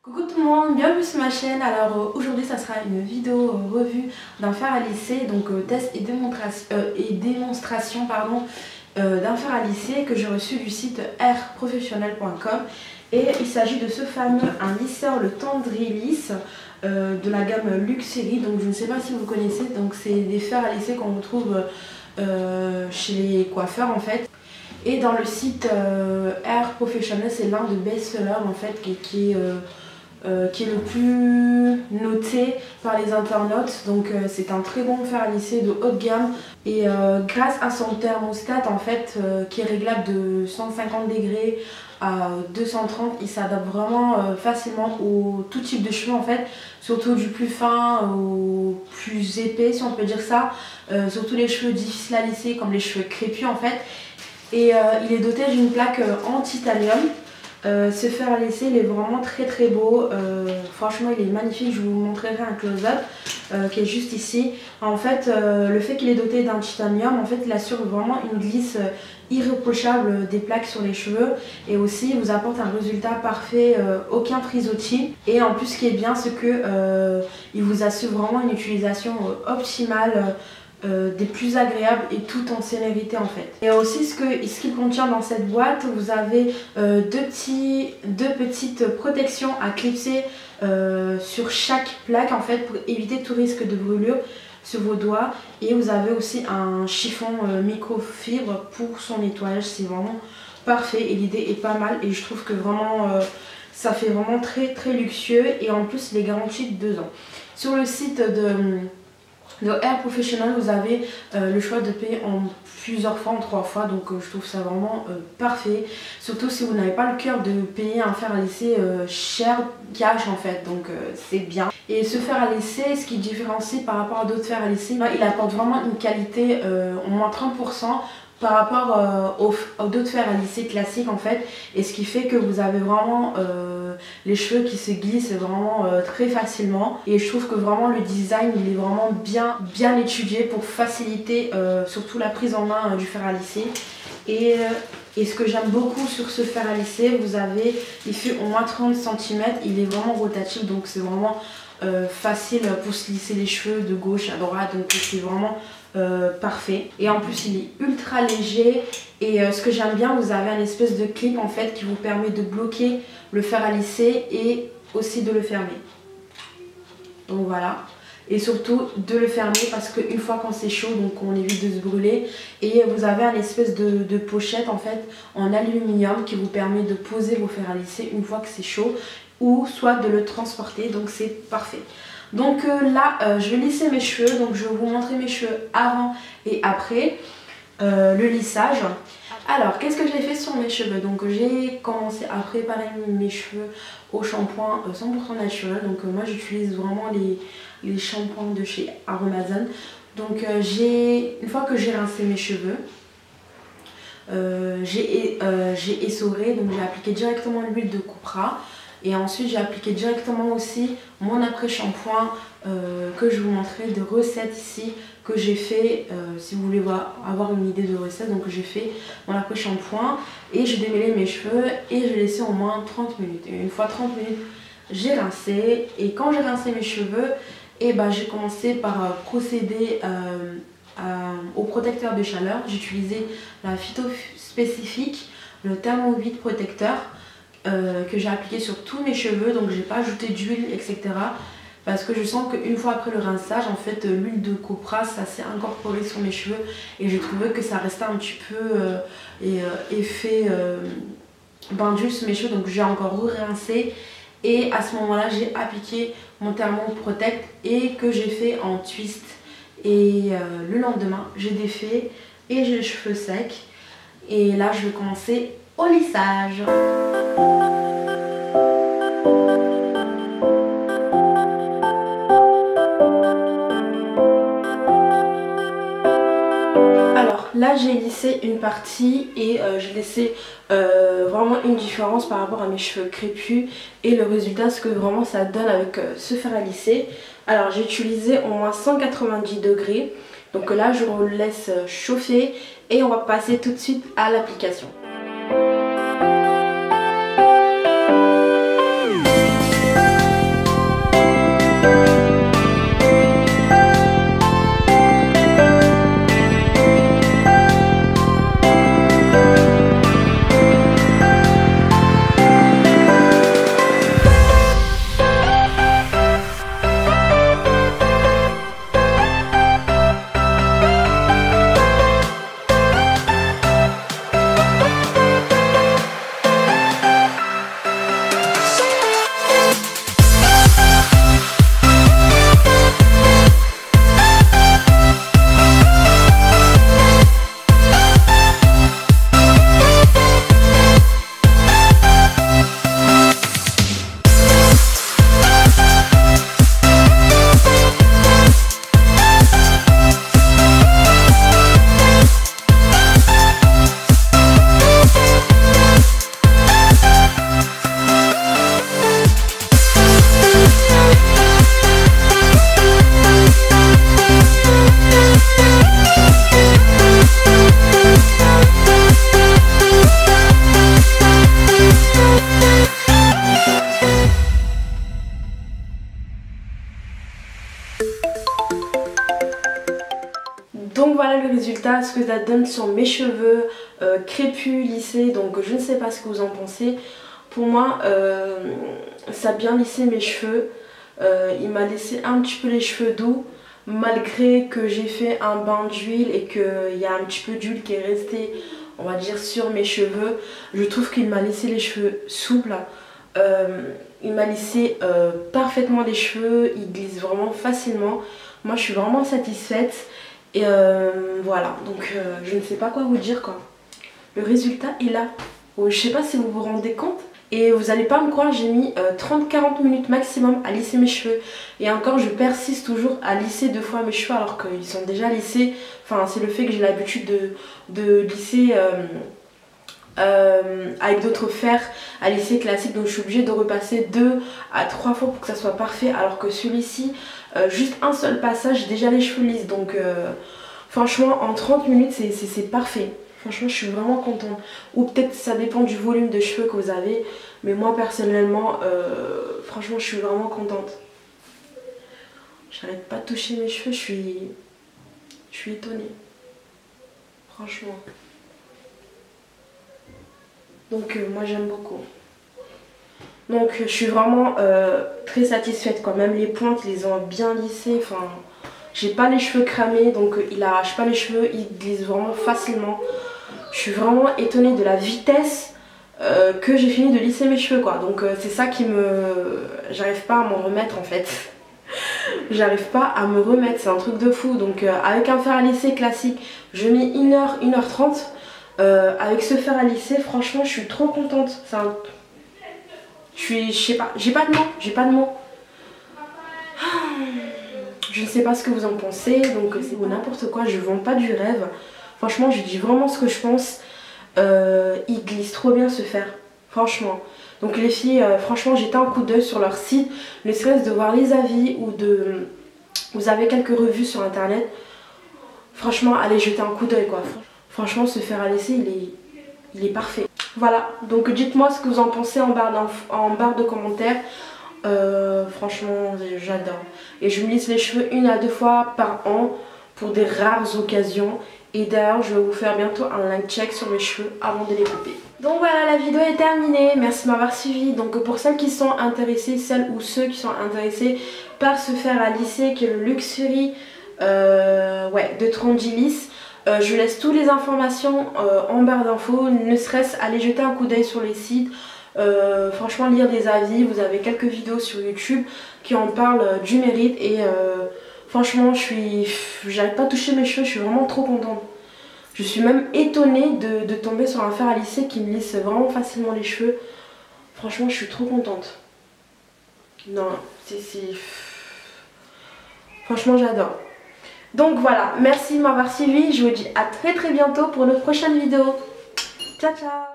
Coucou tout le monde, bienvenue sur ma chaîne. Alors aujourd'hui ça sera une vidéo revue d'un fer à lisser, donc test et démonstration d'un fer à lisser que j'ai reçu du site airprofessionnel.com. Et il s'agit de ce fameux un lisseur, le Tendrilisse de la gamme Luxery. Donc je ne sais pas si vous connaissez, donc c'est des fers à lisser qu'on retrouve chez les coiffeurs en fait. Et dans le site Air Professionnel, c'est l'un des best-sellers en fait qui est le plus noté par les internautes. Donc c'est un très bon fer à lisser de haute gamme. Et grâce à son thermostat en fait qui est réglable de 150 degrés à 230, il s'adapte vraiment facilement au tout type de cheveux en fait, surtout du plus fin au plus épais si on peut dire ça, surtout les cheveux difficiles à lisser comme les cheveux crépus en fait. Et il est doté d'une plaque en titanium. Ce fer à lisser il est vraiment très beau, franchement il est magnifique. Je vous montrerai un close-up qui est juste ici. En fait le fait qu'il est doté d'un titanium, en fait il assure vraiment une glisse irréprochable des plaques sur les cheveux, et aussi il vous apporte un résultat parfait, aucun frisottis. Et en plus ce qui est bien c'est que il vous assure vraiment une utilisation optimale, des plus agréables et tout en sérénité en fait. Et aussi ce qu'il contient dans cette boîte, vous avez deux petites protections à clipser sur chaque plaque en fait pour éviter tout risque de brûlure sur vos doigts. Et vous avez aussi un chiffon microfibre pour son nettoyage. C'est vraiment parfait et l'idée est pas mal, et je trouve que vraiment ça fait vraiment très luxueux, et en plus il est garanti 2 ans. Sur le site de Air Professionnel, vous avez le choix de payer en plusieurs fois, en 3 fois, donc je trouve ça vraiment parfait, surtout si vous n'avez pas le cœur de payer un fer à lisser cher cash en fait, donc c'est bien. Et ce fer à lisser, ce qui différencie par rapport à d'autres fers à lisser, il apporte vraiment une qualité au moins 30% par rapport aux d'autres fers à lisser classiques en fait, et ce qui fait que vous avez vraiment les cheveux qui se glissent vraiment très facilement. Et je trouve que vraiment le design il est vraiment bien étudié pour faciliter surtout la prise en main du fer à lisser. Et ce que j'aime beaucoup sur ce fer à lisser, il fait au moins 30 cm, il est vraiment rotatif, donc c'est vraiment facile pour se lisser les cheveux de gauche à droite, donc c'est vraiment parfait. Et en plus il est ultra léger, et ce que j'aime bien, vous avez un espèce de clip en fait qui vous permet de bloquer le fer à lisser et aussi de le fermer. Donc voilà, et surtout de le fermer parce qu'une fois quand c'est chaud, donc on évite de se brûler. Et vous avez un espèce de pochette en fait en aluminium qui vous permet de poser vos fers à lisser une fois que c'est chaud, ou soit de le transporter, donc c'est parfait. Donc là je vais lisser mes cheveux, donc je vais vous montrer mes cheveux avant et après le lissage. Alors qu'est-ce que j'ai fait sur mes cheveux? Donc j'ai commencé à préparer mes cheveux au shampoing 100% naturel. Donc moi j'utilise vraiment les shampoings de chez Aromazone. Donc une fois que j'ai rincé mes cheveux, j'ai essoré, donc j'ai appliqué directement l'huile de coupera. Et ensuite j'ai appliqué directement aussi mon après-shampoing que je vous montrerai de recette ici, que j'ai fait si vous voulez avoir une idée de recette. Donc j'ai fait mon après-shampoing et j'ai démêlé mes cheveux et j'ai laissé au moins 30 minutes. Et une fois 30 minutes j'ai rincé, et quand j'ai rincé mes cheveux, et j'ai commencé par procéder au protecteur de chaleur. J'ai utilisé la Phyto spécifique, le Thermo 8 protecteur, que j'ai appliqué sur tous mes cheveux, donc j'ai pas ajouté d'huile etc, parce que je sens qu'une fois après le rinçage en fait l'huile de copra ça s'est incorporé sur mes cheveux, et j'ai trouvé que ça restait un petit peu effet bain d'huile sur mes cheveux, donc j'ai encore rincé. Et à ce moment là j'ai appliqué mon Thermo Protect et que j'ai fait en twist, et le lendemain j'ai défait et j'ai les cheveux secs. Et là je vais commencer au lissage. Alors là j'ai lissé une partie, et j'ai laissé vraiment une différence par rapport à mes cheveux crépus, et le résultat ce que vraiment ça donne avec ce fer à lisser. Alors j'ai utilisé au moins 190 degrés, donc là je vous laisse chauffer et on va passer tout de suite à l'application. voilà le résultat, ce que ça donne sur mes cheveux crépus, lissés. Donc je ne sais pas ce que vous en pensez. Pour moi, ça a bien lissé mes cheveux. Il m'a laissé un petit peu les cheveux doux. Malgré que j'ai fait un bain d'huile et qu'il y a un petit peu d'huile qui est restée, on va dire, sur mes cheveux, je trouve qu'il m'a laissé les cheveux souples. Il m'a lissé parfaitement les cheveux, il glisse vraiment facilement. Moi je suis vraiment satisfaite et voilà, donc je ne sais pas quoi vous dire quoi. Le résultat est là. Je sais pas si vous vous rendez compte. Et vous allez pas me croire, j'ai mis 30-40 minutes maximum à lisser mes cheveux. Et encore, je persiste toujours à lisser 2 fois mes cheveux alors qu'ils sont déjà lissés. Enfin, c'est le fait que j'ai l'habitude de lisser avec d'autres fers à lisser classique. Donc je suis obligée de repasser 2 à 3 fois pour que ça soit parfait. Alors que celui-ci, juste un seul passage, j'ai déjà les cheveux lisses. Donc franchement, en 30 minutes, c'est parfait. Franchement, je suis vraiment contente. Ou peut-être ça dépend du volume de cheveux que vous avez. Mais moi, personnellement, franchement, je suis vraiment contente. J'arrête pas de toucher mes cheveux, je suis étonnée. Franchement. Donc, moi, j'aime beaucoup. Donc, je suis vraiment très satisfaite quoi. Même les pointes, ils les ont bien lissées. Enfin, j'ai pas les cheveux cramés. Donc, il arrache pas les cheveux. Il glisse vraiment facilement. Je suis vraiment étonnée de la vitesse que j'ai fini de lisser mes cheveux quoi. Donc c'est ça qui me... J'arrive pas à m'en remettre en fait. J'arrive pas à me remettre, c'est un truc de fou. Donc avec un fer à lisser classique, je mets 1h, 1h30. Avec ce fer à lisser, franchement je suis trop contente. Je sais pas, j'ai pas de mots. Je ne sais pas ce que vous en pensez, donc c'est n'importe quoi, je vends pas du rêve. Franchement, je dis vraiment ce que je pense. Il glisse trop bien ce fer, franchement. Donc les filles, franchement, j'étais un coup d'œil sur leur site, ne serait-ce de voir les avis ou de... Vous avez quelques revues sur internet. Franchement, allez jeter un coup d'œil quoi. Franchement, ce fer à lisser, il est parfait. Voilà, donc dites-moi ce que vous en pensez en barre de commentaires. Franchement, j'adore. Et je me lisse les cheveux 1 à 2 fois par an pour des rares occasions. Et d'ailleurs, je vais vous faire bientôt un line check sur mes cheveux avant de les couper. Donc voilà, la vidéo est terminée. Merci de m'avoir suivi. Donc pour celles qui sont intéressées, celles ou ceux qui sont intéressés par ce fer à lisser qui est le Luxury de Trangilis, je laisse toutes les informations en barre d'infos. Ne serait-ce aller jeter un coup d'œil sur les sites. Franchement, lire des avis. Vous avez quelques vidéos sur YouTube qui en parlent du mérite et franchement, j'arrête pas de toucher mes cheveux, je suis vraiment trop contente. Je suis même étonnée de tomber sur un fer à lisser qui me lisse vraiment facilement les cheveux. Franchement, je suis trop contente. Non, franchement, j'adore. Donc voilà, merci de m'avoir suivi. Je vous dis à très bientôt pour une prochaine vidéo. Ciao, ciao!